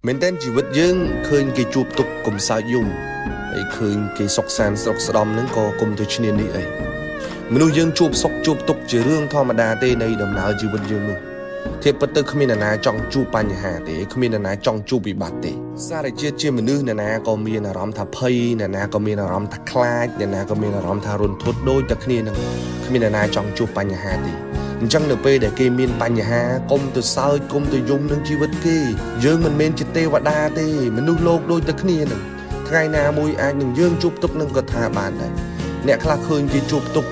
មែនតើជីវិតយើងឃើញគេជួបទុកកុំសើចយំហើយឃើញគេសុខសាន្តស្រុកស្ដំហ្នឹងក៏កុំទៅឈ្នានេះអីមនុស្សយើងជួបសុខជួបទុកជារឿងធម្មតាទេនៃដំណើរជីវិតយើងនោះធៀបពិតទៅគ្មានអ្នកណាចង់ជួបបញ្ហាទេគ្មានអ្នកណាចង់ជួបវិបត្តិទេសារជាតិជាមនុស្សអ្នកណាក៏មានអារម្មណ៍ថាភ័យអ្នកណាក៏មានអារម្មណ៍ថាខ្លាចអ្នកណាក៏មានអារម្មណ៍ថារន្ធត់ដូចតែគ្នានឹងគ្មានអ្នកណាចង់ជួបបញ្ហាទេអញ្ចឹងនៅពេលដែលគេមានបញ្ហាកុំទៅសើចកុំទៅយំនឹងជីវិតគេយើងមិនមែនជាទេវតាទេមនុស្សលោកដូចតែគ្នានឹងថ្ងៃណាមួយអាចនឹងយើងជួបទុកនឹងក៏ថាបានដែរអ្នកខ្លះឃើញគេជួបទុក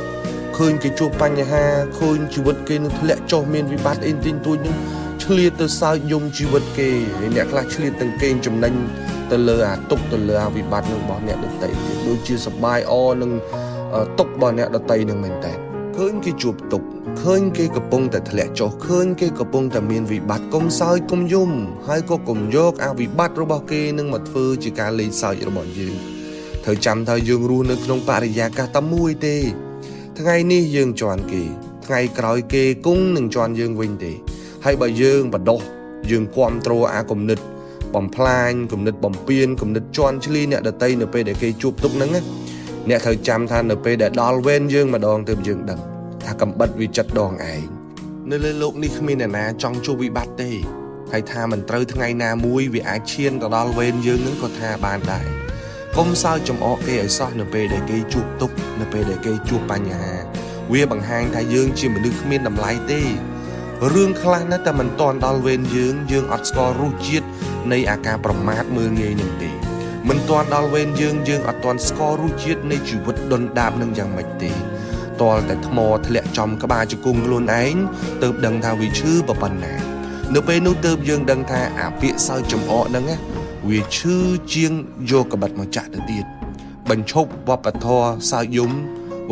ឃើញគេជួបបញ្ហាឃើញជីវិតគេនឹងធ្លាក់ចុះមានវិបត្តិអីទិញទួចនឹងឆ្លៀតទៅសើចយំជីវិតគេហើយអ្នកខ្លះឆ្លៀតទាំងកេងចំណេញទៅលើអាទុកទៅលើអាវិបត្តិនឹងរបស់អ្នកដទៃទៀតដូចជាសបាយអនឹងទុករបស់អ្នកដទៃនឹងមែនតើឃើញគេជួបទុកឃើញគេកំពុងតែធ្លាក់ចុះឃើញគេកំពុងតែមានវិបត្តិកុំសើចកុំយំហើយក៏កុំយកអាវិបត្តិរបស់គេនឹងមកធ្វើជាការលេងសើចរបស់យើងត្រូវចាំថាយើងរស់នៅក្នុងបរិយាកាសតែមួយទេថ្ងៃនេះយើងជន់គេថ្ងៃក្រោយគេគង់នឹងជន់យើងវិញទេហើយបើយើងបដោះយើងគាំទ្រអាគំនិតបំផ្លាញគំនិតបំពេញគំនិតជន់ឈ្លីអ្នកដតីនៅពេលដែលគេជួបទុកហ្នឹងអ្នកត្រូវចាំថានៅពេលដែលដល់វេនយើងម្ដងទើបយើងដឹងថាកំបិតវាចិត្តដងឯងនៅលើលោកនេះគ្មានអ្នកណាចង់ជួបវិបត្តិទេហើយថាមិនត្រូវថ្ងៃណាមួយវាអាចឈានទៅដល់វេនយើងនឹងក៏ថាបានដែរកុំសើចចំអកគេឲ្យសោះនៅពេលដែលគេជួបទុកនៅពេលដែលគេជួបបញ្ហាវាបង្ហាញថាយើងជាមនុស្សគ្មានតម្លៃទេរឿងខ្លះណាស់តែមិនទាន់ដល់វេនយើងអត់ស្គាល់រសជាតិនៃអាការប្រមាថមើលងាយនឹងទេមិនទាន់ដល់វេនយើងអត់ទាន់ស្គាល់រសជាតិនៃជីវិតដុនដាបនឹងយ៉ាងម៉េចទេតលតែថ្មធ្លាក់ចំក្បាលជង្គង់ខ្លួនឯងទើបដឹងថាវាឈឺប៉ុណ្ណានៅពេលនោះទើបយើងដឹងថាអាពាក្យសើចចំអកហ្នឹងវាឈឺជាងយកក្បិតមកចាក់ទៅទៀតបញ្ឈប់វប្បធម៌សើចយំ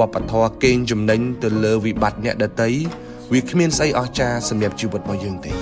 វប្បធម៌កេងចំណេញទៅលើវិបត្តិអ្នកដទៃវាគ្មានស្អីអស្ចារ្យសម្រាប់ជីវិតរបស់យើងទេ